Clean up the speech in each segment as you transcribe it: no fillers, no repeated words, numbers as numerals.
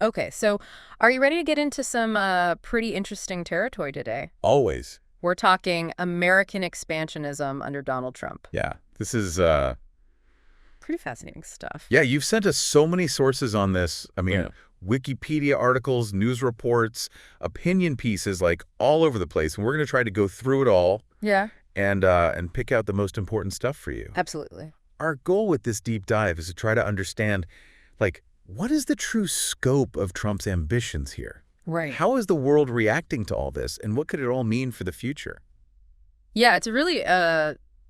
Okay, so are you ready to get into some pretty interesting territory today? Always. We're talking American expansionism under Donald Trump. Yeah. This is, Pretty fascinating stuff. yeah, you've sent us so many sources on this. I mean, Yeah. Wikipedia articles, news reports, opinion pieces, like all over the place. And we're going to try to go through it all Yeah, and pick out the most important stuff for you. absolutely. Our goal with this deep dive is to try to understand, like, what is the true scope of Trump's ambitions here? Right. How is the world reacting to all this, and what could it all mean for the future? Yeah, it's a really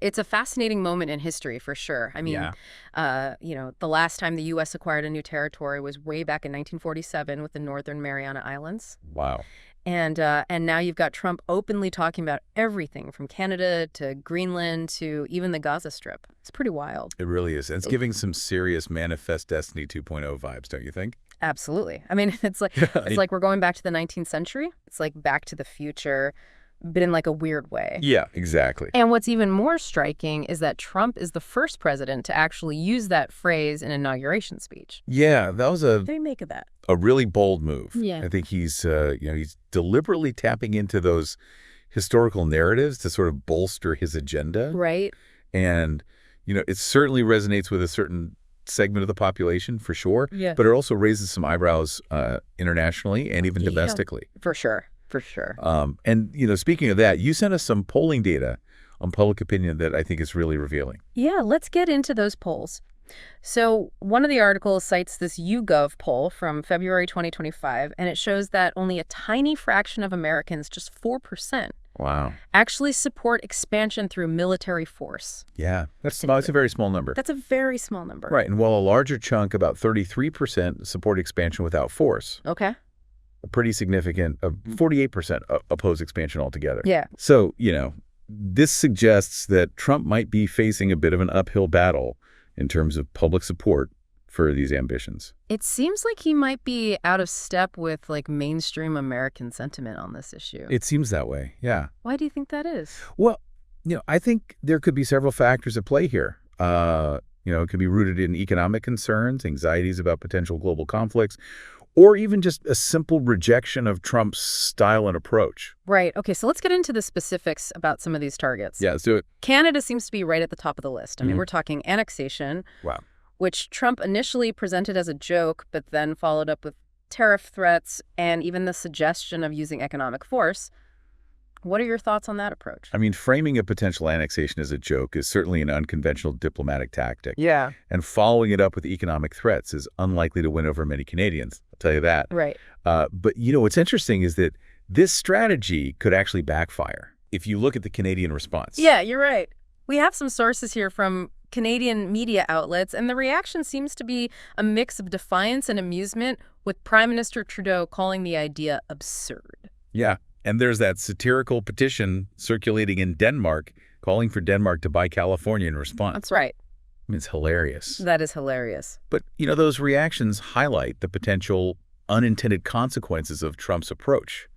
it's a fascinating moment in history for sure. I mean, the last time the U.S. acquired a new territory was way back in 1947 with the Northern Mariana Islands. Wow. And now you've got Trump openly talking about everything from Canada to Greenland to even the Gaza Strip. It's pretty wild. It really is. And it's giving some serious Manifest Destiny 2.0 vibes, don't you think? Absolutely. I mean, it's like we're going back to the 19th century. It's like Back to the Future, but in like a weird way. Yeah, exactly. And what's even more striking is that Trump is the first president to actually use that phrase in an inauguration speech. Yeah, that was What do you make of that? a really bold move. Yeah. I think he's deliberately tapping into those historical narratives to sort of bolster his agenda. Right. And, it certainly resonates with a certain segment of the population, for sure. Yeah. But it also raises some eyebrows internationally and even Yeah. domestically. For sure. For sure. And, speaking of that, you sent us some polling data on public opinion that I think is really revealing. Yeah, let's get into those polls. So one of the articles cites this YouGov poll from February 2025, and it shows that only a tiny fraction of Americans, just 4%, Wow. actually support expansion through military force. Yeah, it's a very small number. That's a very small number. Right, and while a larger chunk, about 33%, support expansion without force, Okay. a pretty significant, 48% oppose expansion altogether. Yeah. So, this suggests that Trump might be facing a bit of an uphill battle in terms of public support for these ambitions. It seems like he might be out of step with like mainstream American sentiment on this issue. It seems that way, yeah. Why do you think that is? Well, I think there could be several factors at play here. It could be rooted in economic concerns, anxieties about potential global conflicts, or even just a simple rejection of Trump's style and approach. Right. Okay, so let's get into the specifics about some of these targets. Yeah, let's do it. Canada seems to be right at the top of the list. I mean, Mhm. we're talking annexation, Wow. which Trump initially presented as a joke, but then followed up with tariff threats and even the suggestion of using economic force. What are your thoughts on that approach? I mean, framing a potential annexation as a joke is certainly an unconventional diplomatic tactic. Yeah. And following it up with economic threats is unlikely to win over many Canadians, I'll tell you that. Right. But, what's interesting is that this strategy could actually backfire if you look at the Canadian response. Yeah, you're right. We have some sources here from Canadian media outlets, and the reaction seems to be a mix of defiance and amusement, with Prime Minister Trudeau calling the idea absurd. Yeah. And there's that satirical petition circulating in Denmark calling for Denmark to buy California in response. That's right. I mean, it's hilarious. That is hilarious. But, those reactions highlight the potential unintended consequences of Trump's approach.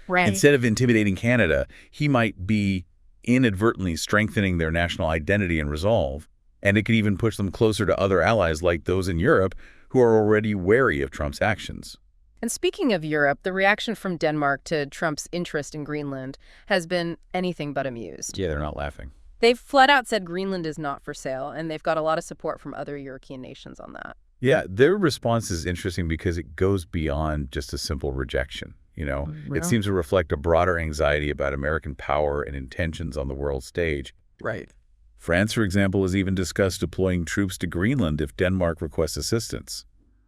Right. Instead of intimidating Canada, he might be inadvertently strengthening their national identity and resolve, and it could even push them closer to other allies like those in Europe who are already wary of Trump's actions. And speaking of Europe, the reaction from Denmark to Trump's interest in Greenland has been anything but amused. Yeah, they're not laughing. They've flat out said Greenland is not for sale, and they've got a lot of support from other European nations on that. Yeah, their response is interesting because it goes beyond just a simple rejection. It seems to reflect a broader anxiety about American power and intentions on the world stage. Right. France, for example, has even discussed deploying troops to Greenland if Denmark requests assistance.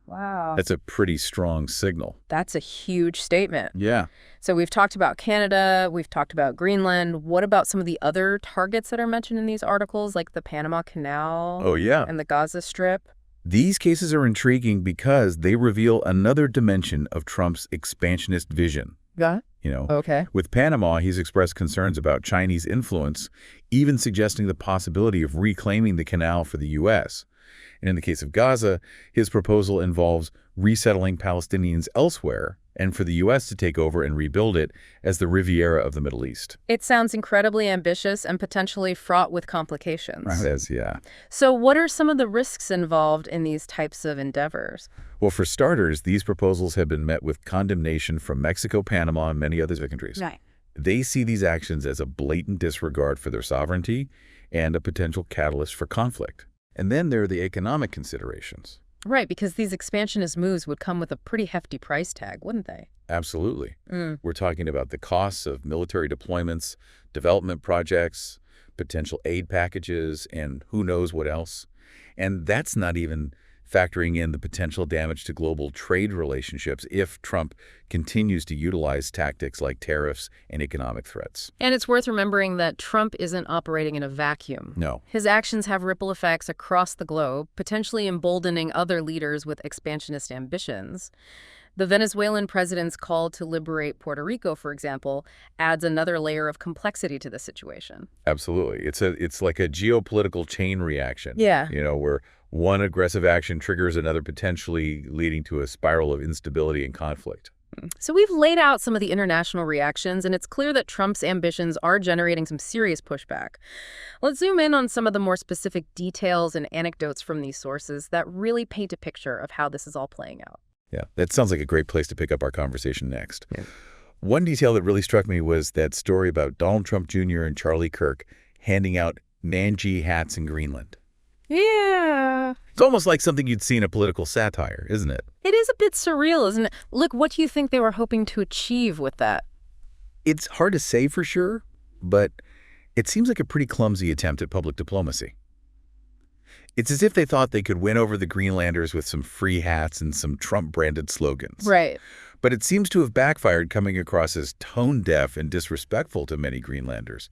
Wow. That's a pretty strong signal. That's a huge statement. Yeah. So we've talked about Canada, we've talked about Greenland. What about some of the other targets that are mentioned in these articles, like the Panama Canal Oh, yeah. and the Gaza Strip? These cases are intriguing because they reveal another dimension of Trump's expansionist vision. Yeah. Okay. With Panama, he's expressed concerns about Chinese influence, even suggesting the possibility of reclaiming the canal for the U.S. And in the case of Gaza, his proposal involves resettling Palestinians elsewhere and for the U.S. to take over and rebuild it as the Riviera of the Middle East. It sounds incredibly ambitious and potentially fraught with complications. It is, yeah. So what are some of the risks involved in these types of endeavors? Well, for starters, these proposals have been met with condemnation from Mexico, Panama, and many other countries. Right. They see these actions as a blatant disregard for their sovereignty and a potential catalyst for conflict. And then there are the economic considerations. Right, because these expansionist moves would come with a pretty hefty price tag, wouldn't they? Absolutely. We're talking about the costs of military deployments, development projects, potential aid packages, and who knows what else. And that's not even factoring in the potential damage to global trade relationships if Trump continues to utilize tactics like tariffs and economic threats. And it's worth remembering that Trump isn't operating in a vacuum. No. His actions have ripple effects across the globe, potentially emboldening other leaders with expansionist ambitions. The Venezuelan president's call to liberate Puerto Rico, for example, adds another layer of complexity to the situation. Absolutely. It's like a geopolitical chain reaction. Yeah. Where one aggressive action triggers another, potentially leading to a spiral of instability and conflict. So we've laid out some of the international reactions, and it's clear that Trump's ambitions are generating some serious pushback. Let's zoom in on some of the more specific details and anecdotes from these sources that really paint a picture of how this is all playing out. Yeah, that sounds like a great place to pick up our conversation next. Yeah. One detail that really struck me was that story about Donald Trump Jr. and Charlie Kirk handing out Manji hats in Greenland. Yeah. It's almost like something you'd see in a political satire, isn't it? It is a bit surreal, isn't it? Look, what do you think they were hoping to achieve with that? It's hard to say for sure, but it seems like a pretty clumsy attempt at public diplomacy. It's as if they thought they could win over the Greenlanders with some free hats and some Trump-branded slogans. Right. But it seems to have backfired, coming across as tone-deaf and disrespectful to many Greenlanders.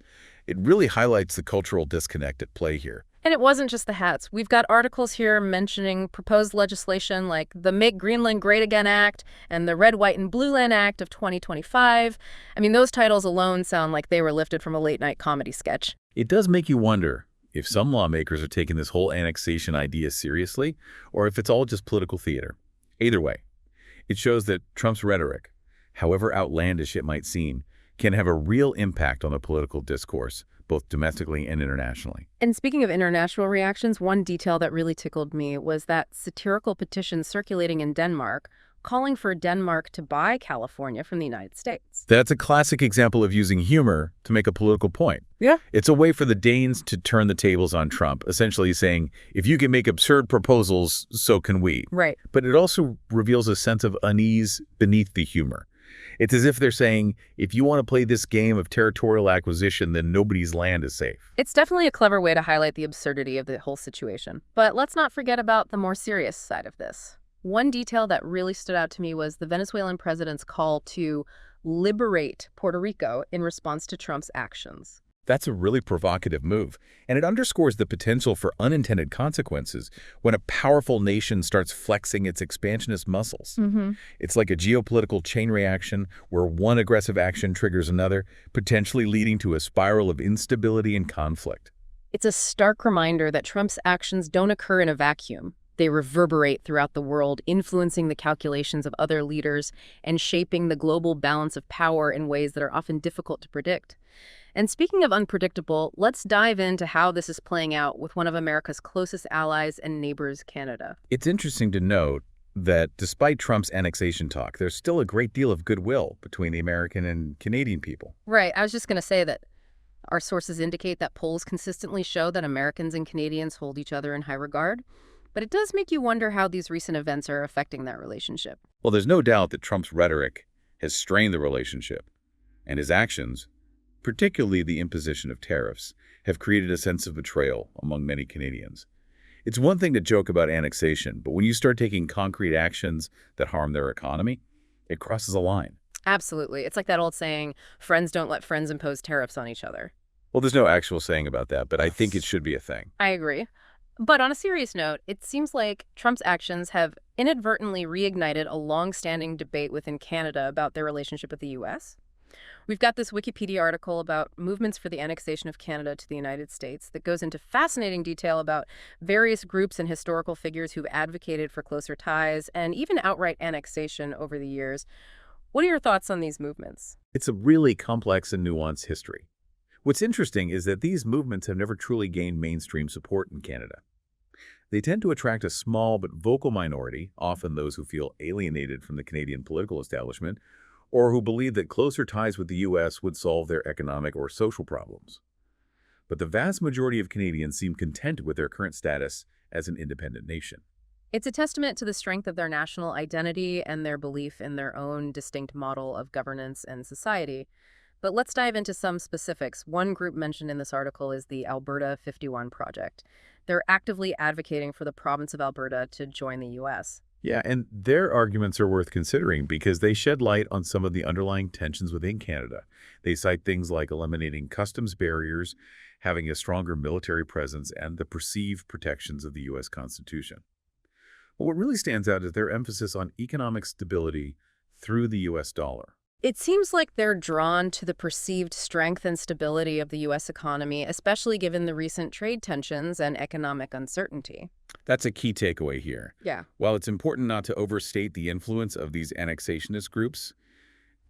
It really highlights the cultural disconnect at play here. And it wasn't just the hats. We've got articles here mentioning proposed legislation like the Make Greenland Great Again Act and the Red, White, and Blue Land Act of 2025. I mean, those titles alone sound like they were lifted from a late-night comedy sketch. It does make you wonder if some lawmakers are taking this whole annexation idea seriously, or if it's all just political theater. Either way, it shows that Trump's rhetoric, however outlandish it might seem, can have a real impact on the political discourse, both domestically and internationally. And speaking of international reactions, one detail that really tickled me was that satirical petition circulating in Denmark calling for Denmark to buy California from the United States. That's a classic example of using humor to make a political point. Yeah. It's a way for the Danes to turn the tables on Trump, essentially saying, if you can make absurd proposals, so can we. Right. But it also reveals a sense of unease beneath the humor. It's as if they're saying, if you want to play this game of territorial acquisition, then nobody's land is safe. It's definitely a clever way to highlight the absurdity of the whole situation. But let's not forget about the more serious side of this. One detail that really stood out to me was the Venezuelan president's call to liberate Puerto Rico in response to Trump's actions. That's a really provocative move, and it underscores the potential for unintended consequences when a powerful nation starts flexing its expansionist muscles. It's like a geopolitical chain reaction where one aggressive action triggers another, potentially leading to a spiral of instability and conflict. It's a stark reminder that Trump's actions don't occur in a vacuum. They reverberate throughout the world, influencing the calculations of other leaders and shaping the global balance of power in ways that are often difficult to predict. And speaking of unpredictable, let's dive into how this is playing out with one of America's closest allies and neighbors, Canada. It's interesting to note that despite Trump's annexation talk, there's still a great deal of goodwill between the American and Canadian people. Right. I was just going to say that our sources indicate that polls consistently show that Americans and Canadians hold each other in high regard. But it does make you wonder how these recent events are affecting that relationship. Well, there's no doubt that Trump's rhetoric has strained the relationship, and his actions, particularly the imposition of tariffs, have created a sense of betrayal among many Canadians. It's one thing to joke about annexation, but when you start taking concrete actions that harm their economy, it crosses a line. Absolutely. It's like that old saying, friends don't let friends impose tariffs on each other. Well, there's no actual saying about that, but I think it should be a thing. I agree. But on a serious note, it seems like Trump's actions have inadvertently reignited a long-standing debate within Canada about their relationship with the U.S. We've got this Wikipedia article about movements for the annexation of Canada to the United States that goes into fascinating detail about various groups and historical figures who've advocated for closer ties and even outright annexation over the years. What are your thoughts on these movements? It's a really complex and nuanced history. What's interesting is that these movements have never truly gained mainstream support in Canada. They tend to attract a small but vocal minority, often those who feel alienated from the Canadian political establishment, or who believe that closer ties with the U.S. would solve their economic or social problems. But the vast majority of Canadians seem content with their current status as an independent nation. It's a testament to the strength of their national identity and their belief in their own distinct model of governance and society. But let's dive into some specifics. One group mentioned in this article is the Alberta 51 Project. They're actively advocating for the province of Alberta to join the U.S. Yeah, and their arguments are worth considering because they shed light on some of the underlying tensions within Canada. They cite things like eliminating customs barriers, having a stronger military presence, and the perceived protections of the U.S. Constitution. But what really stands out is their emphasis on economic stability through the U.S. dollar. It seems like they're drawn to the perceived strength and stability of the U.S. economy, especially given the recent trade tensions and economic uncertainty. That's a key takeaway here. Yeah. While it's important not to overstate the influence of these annexationist groups,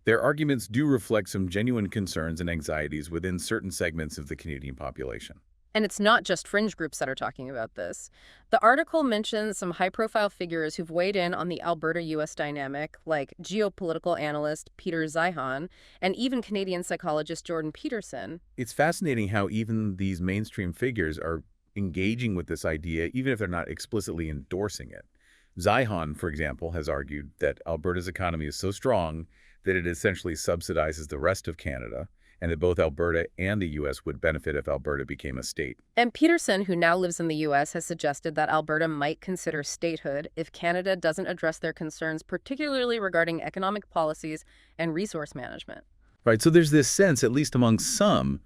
their arguments do reflect some genuine concerns and anxieties within certain segments of the Canadian population. And it's not just fringe groups that are talking about this. The article mentions some high-profile figures who've weighed in on the Alberta-U.S. dynamic, like geopolitical analyst Peter Zeihan and even Canadian psychologist Jordan Peterson. It's fascinating how even these mainstream figures are engaging with this idea, even if they're not explicitly endorsing it. Zeihan, for example, has argued that Alberta's economy is so strong that it essentially subsidizes the rest of Canada, and that both Alberta and the U.S. would benefit if Alberta became a state. And Peterson, who now lives in the U.S., has suggested that Alberta might consider statehood if Canada doesn't address their concerns, particularly regarding economic policies and resource management. Right, so there's this sense, at least among some,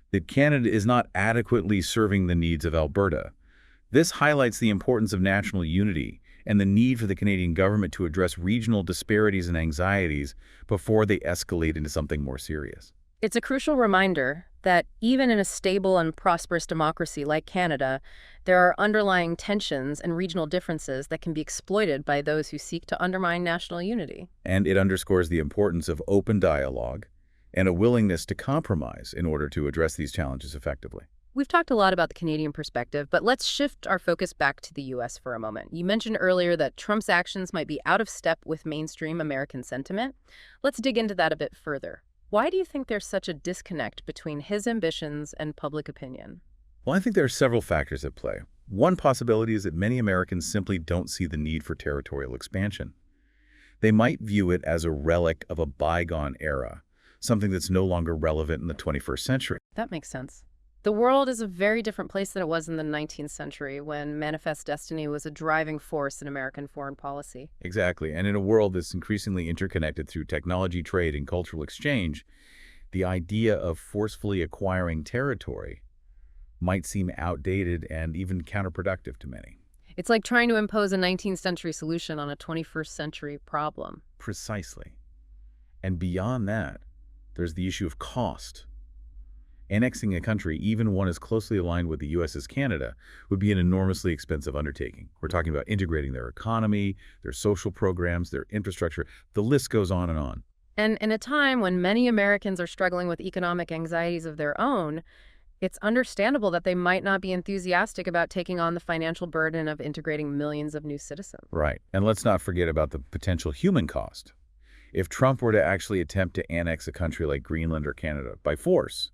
that Canada is not adequately serving the needs of Alberta. This highlights the importance of national unity and the need for the Canadian government to address regional disparities and anxieties before they escalate into something more serious. It's a crucial reminder that even in a stable and prosperous democracy like Canada, there are underlying tensions and regional differences that can be exploited by those who seek to undermine national unity. And it underscores the importance of open dialogue and a willingness to compromise in order to address these challenges effectively. We've talked a lot about the Canadian perspective, but let's shift our focus back to the U.S. for a moment. You mentioned earlier that Trump's actions might be out of step with mainstream American sentiment. Let's dig into that a bit further. Why do you think there's such a disconnect between his ambitions and public opinion? Well, I think there are several factors at play. One possibility is that many Americans simply don't see the need for territorial expansion. They might view it as a relic of a bygone era, something that's no longer relevant in the 21st century. That makes sense. The world is a very different place than it was in the 19th century, when manifest destiny was a driving force in American foreign policy. Exactly. And in a world that's increasingly interconnected through technology, trade, and cultural exchange, the idea of forcefully acquiring territory might seem outdated and even counterproductive to many. It's like trying to impose a 19th century solution on a 21st century problem. Precisely. And beyond that, there's the issue of cost. Annexing a country, even one as closely aligned with the U.S. as Canada, would be an enormously expensive undertaking. We're talking about integrating their economy, their social programs, their infrastructure. The list goes on and on. And in a time when many Americans are struggling with economic anxieties of their own, it's understandable that they might not be enthusiastic about taking on the financial burden of integrating millions of new citizens. Right. And let's not forget about the potential human cost. If Trump were to actually attempt to annex a country like Greenland or Canada by force,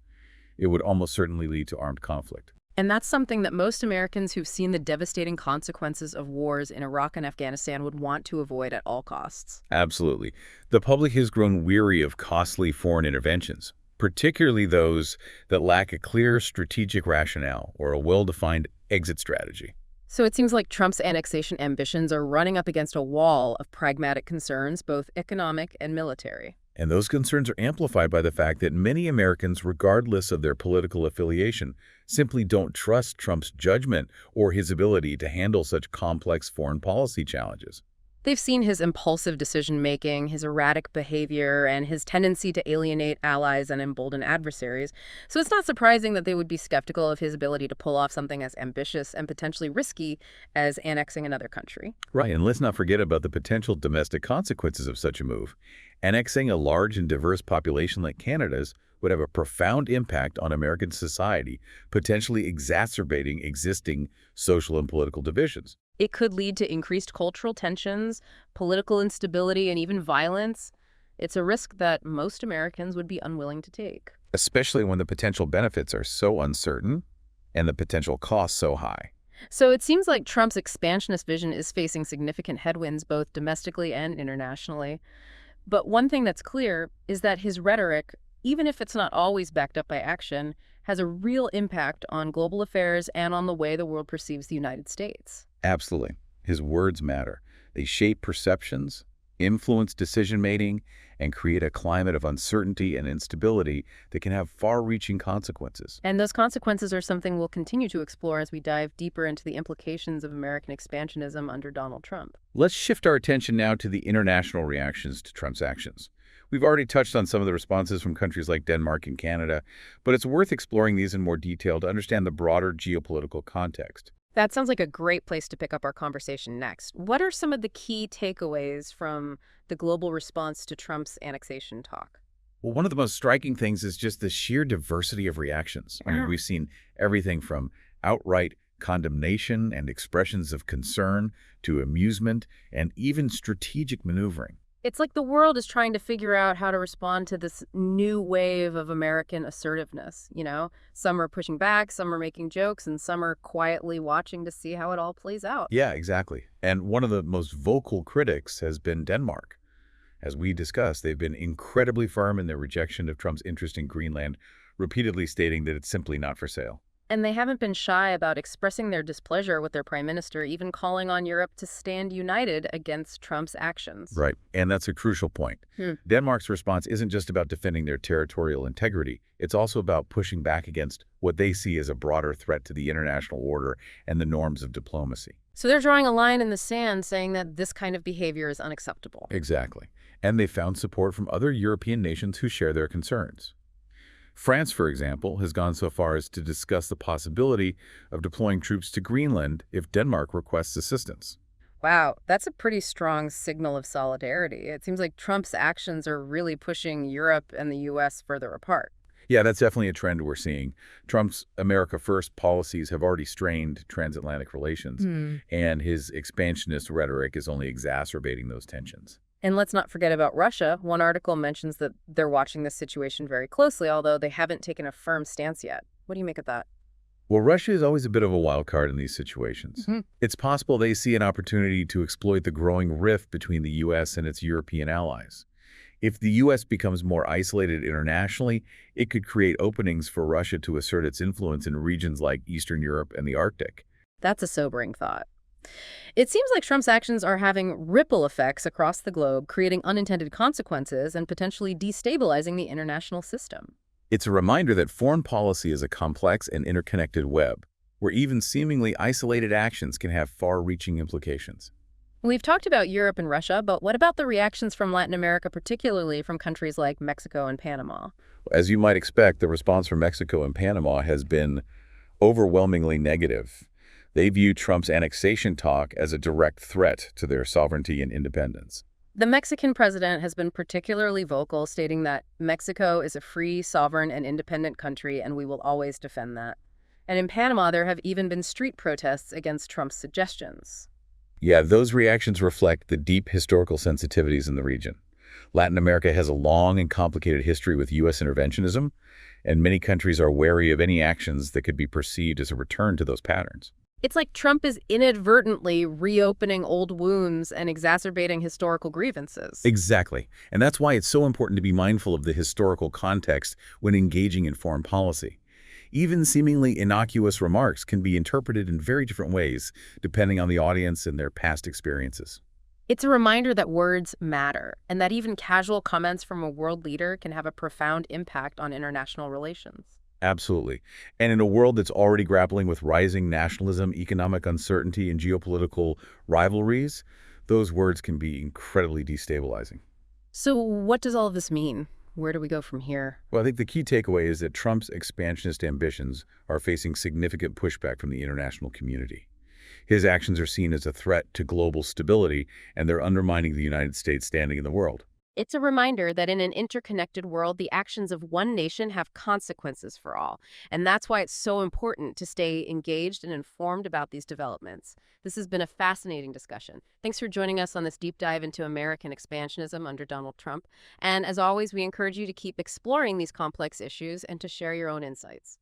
it would almost certainly lead to armed conflict. And that's something that most Americans who've seen the devastating consequences of wars in Iraq and Afghanistan would want to avoid at all costs. Absolutely. The public has grown weary of costly foreign interventions, particularly those that lack a clear strategic rationale or a well-defined exit strategy. So it seems like Trump's annexation ambitions are running up against a wall of pragmatic concerns, both economic and military. And those concerns are amplified by the fact that many Americans, regardless of their political affiliation, simply don't trust Trump's judgment or his ability to handle such complex foreign policy challenges. They've seen his impulsive decision-making, his erratic behavior, and his tendency to alienate allies and embolden adversaries. So it's not surprising that they would be skeptical of his ability to pull off something as ambitious and potentially risky as annexing another country. Right, and let's not forget about the potential domestic consequences of such a move. Annexing a large and diverse population like Canada's would have a profound impact on American society, potentially exacerbating existing social and political divisions. It could lead to increased cultural tensions, political instability, and even violence. It's a risk that most Americans would be unwilling to take. Especially when the potential benefits are so uncertain and the potential costs so high. So it seems like Trump's expansionist vision is facing significant headwinds both domestically and internationally. But one thing that's clear is that his rhetoric, even if it's not always backed up by action, has a real impact on global affairs and on the way the world perceives the United States. Absolutely. His words matter. They shape perceptions, influence decision-making, and create a climate of uncertainty and instability that can have far-reaching consequences. And those consequences are something we'll continue to explore as we dive deeper into the implications of American expansionism under Donald Trump. Let's shift our attention now to the international reactions to Trump's actions. We've already touched on some of the responses from countries like Denmark and Canada, but it's worth exploring these in more detail to understand the broader geopolitical context. That sounds like a great place to pick up our conversation next. What are some of the key takeaways from the global response to Trump's annexation talk? Well, one of the most striking things is just the sheer diversity of reactions. I mean, we've seen everything from outright condemnation and expressions of concern to amusement and even strategic maneuvering. It's like the world is trying to figure out how to respond to this new wave of American assertiveness, you know? Some are pushing back, some are making jokes, and some are quietly watching to see how it all plays out. Yeah, exactly. And one of the most vocal critics has been Denmark. As we discussed, they've been incredibly firm in their rejection of Trump's interest in Greenland, repeatedly stating that it's simply not for sale. And they haven't been shy about expressing their displeasure with their prime minister, even calling on Europe to stand united against Trump's actions. Right, and that's a crucial point. Denmark's response isn't just about defending their territorial integrity. It's also about pushing back against what they see as a broader threat to the international order and the norms of diplomacy. So they're drawing a line in the sand saying that this kind of behavior is unacceptable. Exactly. And they found support from other European nations who share their concerns. France, for example, has gone so far as to discuss the possibility of deploying troops to Greenland if Denmark requests assistance. Wow, that's a pretty strong signal of solidarity. It seems like Trump's actions are really pushing Europe and the U.S. further apart. Yeah, that's definitely a trend we're seeing. Trump's America First policies have already strained transatlantic relations, and his expansionist rhetoric is only exacerbating those tensions. And let's not forget about Russia. One article mentions that they're watching this situation very closely, although they haven't taken a firm stance yet. What do you make of that? Well, Russia is always a bit of a wild card in these situations. It's possible they see an opportunity to exploit the growing rift between the U.S. and its European allies. If the U.S. becomes more isolated internationally, it could create openings for Russia to assert its influence in regions like Eastern Europe and the Arctic. That's a sobering thought. It seems like Trump's actions are having ripple effects across the globe, creating unintended consequences and potentially destabilizing the international system. It's a reminder that foreign policy is a complex and interconnected web, where even seemingly isolated actions can have far-reaching implications. We've talked about Europe and Russia, but what about the reactions from Latin America, particularly from countries like Mexico and Panama? As you might expect, the response from Mexico and Panama has been overwhelmingly negative. They view Trump's annexation talk as a direct threat to their sovereignty and independence. The Mexican president has been particularly vocal, stating that Mexico is a free, sovereign, and independent country, and we will always defend that. And in Panama, there have even been street protests against Trump's suggestions. Yeah, those reactions reflect the deep historical sensitivities in the region. Latin America has a long and complicated history with U.S. interventionism, and many countries are wary of any actions that could be perceived as a return to those patterns. It's like Trump is inadvertently reopening old wounds and exacerbating historical grievances. Exactly. And that's why it's so important to be mindful of the historical context when engaging in foreign policy. Even seemingly innocuous remarks can be interpreted in very different ways, depending on the audience and their past experiences. It's a reminder that words matter, and that even casual comments from a world leader can have a profound impact on international relations. Absolutely. And in a world that's already grappling with rising nationalism, economic uncertainty, and geopolitical rivalries, those words can be incredibly destabilizing. So what does all of this mean? Where do we go from here? Well, I think the key takeaway is that Trump's expansionist ambitions are facing significant pushback from the international community. His actions are seen as a threat to global stability, and they're undermining the United States' standing in the world. It's a reminder that in an interconnected world, the actions of one nation have consequences for all. And that's why it's so important to stay engaged and informed about these developments. This has been a fascinating discussion. Thanks for joining us on this deep dive into American expansionism under Donald Trump. And as always, we encourage you to keep exploring these complex issues and to share your own insights.